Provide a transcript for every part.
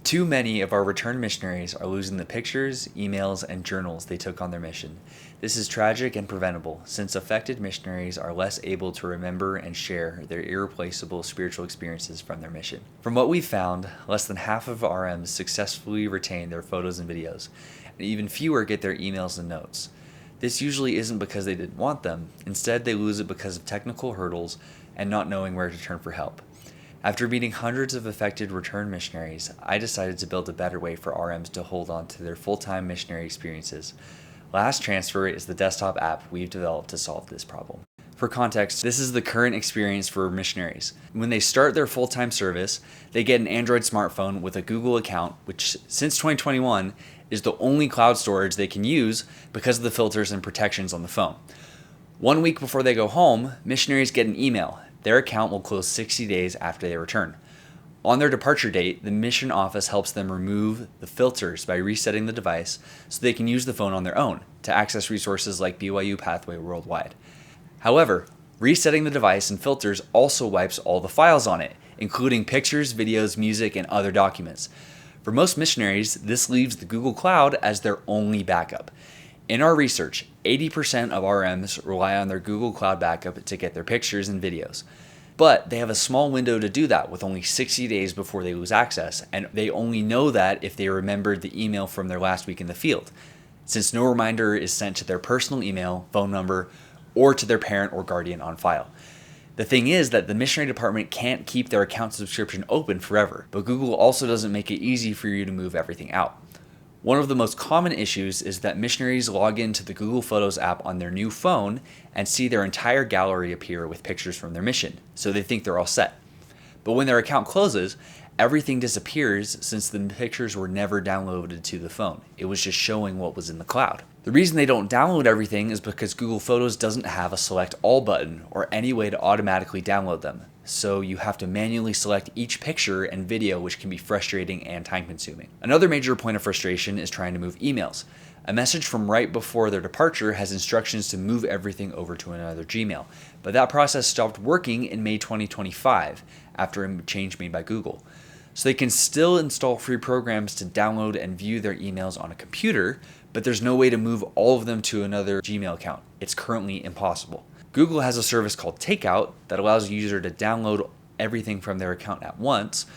Too many of our returned missionaries are losing the pictures, emails, and journals they took on their mission. This is tragic and preventable, since affected missionaries are less able to remember and share their irreplaceable spiritual experiences from their mission. From what we've found, less than half of RMs successfully retain their photos and videos, and even fewer get their emails and notes. This usually isn't because they didn't want them. Instead, they lose it because of technical hurdles and not knowing where to turn for help. After meeting hundreds of affected returned missionaries, I decided to build a better way for RMs to hold on to their full-time missionary experiences. Last Transfer is the desktop app we've developed to solve this problem. For context, this is the current experience for missionaries. When they start their full-time service, they get an Android smartphone with a Google account, which since 2021 is the only cloud storage they can use because of the filters and protections on the phone. 1 week before they go home, missionaries get an email. Their account will close 60 days after they return. On their departure date, the mission office helps them remove the filters by resetting the device so they can use the phone on their own to access resources like BYU Pathway Worldwide. However, resetting the device and filters also wipes all the files on it, including pictures, videos, music, and other documents. For most missionaries, this leaves the Google Cloud as their only backup. In our research, 80% of RMs rely on their Google Cloud backup to get their pictures and videos. But they have a small window to do that with only 60 days before they lose access, and they only know that if they remembered the email from their last week in the field, since no reminder is sent to their personal email, phone number, or to their parent or guardian on file. The thing is that the missionary department can't keep their account subscription open forever, but Google also doesn't make it easy for you to move everything out. One of the most common issues is that missionaries log into the Google Photos app on their new phone and see their entire gallery appear with pictures from their mission, so they think they're all set. But when their account closes, everything disappears since the pictures were never downloaded to the phone. It was just showing what was in the cloud. The reason they don't download everything is because Google Photos doesn't have a select all button or any way to automatically download them. So you have to manually select each picture and video, which can be frustrating and time consuming. Another major point of frustration is trying to move emails. A message from right before their departure has instructions to move everything over to another Gmail, but that process stopped working in May 2025 after a change made by Google. So they can still install free programs to download and view their emails on a computer, but there's no way to move all of them to another Gmail account. It's currently impossible. Google has a service called Takeout that allows a user to download everything from their account at once,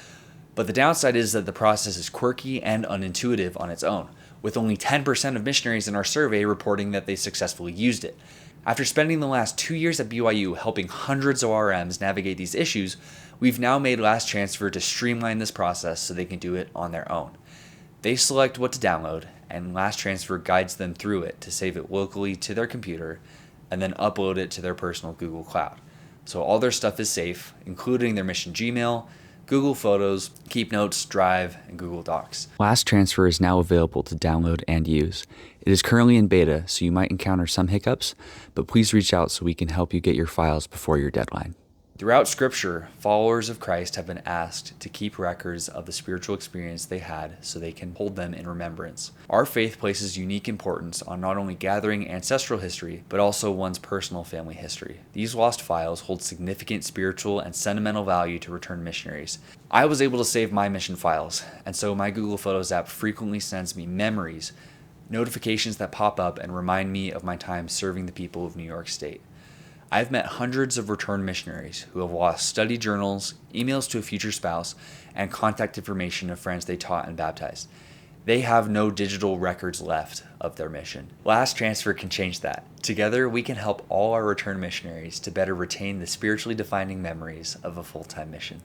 but the downside is that the process is quirky and unintuitive on its own, with only 10% of missionaries in our survey reporting that they successfully used it. After spending the last 2 years at BYU helping hundreds of RMs navigate these issues, we've now made Last Transfer to streamline this process so they can do it on their own. They select what to download, and Last Transfer guides them through it to save it locally to their computer and then upload it to their personal Google Cloud. So all their stuff is safe, including their mission Gmail, Google Photos, Keep Notes, Drive, and Google Docs. Last Transfer is now available to download and use. It is currently in beta, so you might encounter some hiccups, but please reach out so we can help you get your files before your deadline. Throughout Scripture, followers of Christ have been asked to keep records of the spiritual experience they had so they can hold them in remembrance. Our faith places unique importance on not only gathering ancestral history, but also one's personal family history. These lost files hold significant spiritual and sentimental value to returned missionaries. I was able to save my mission files, and so my Google Photos app frequently sends me memories, notifications that pop up and remind me of my time serving the people of New York State. I've met hundreds of returned missionaries who have lost study journals, emails to a future spouse, and contact information of friends they taught and baptized. They have no digital records left of their mission. Last Transfer can change that. Together, we can help all our returned missionaries to better retain the spiritually defining memories of a full-time mission.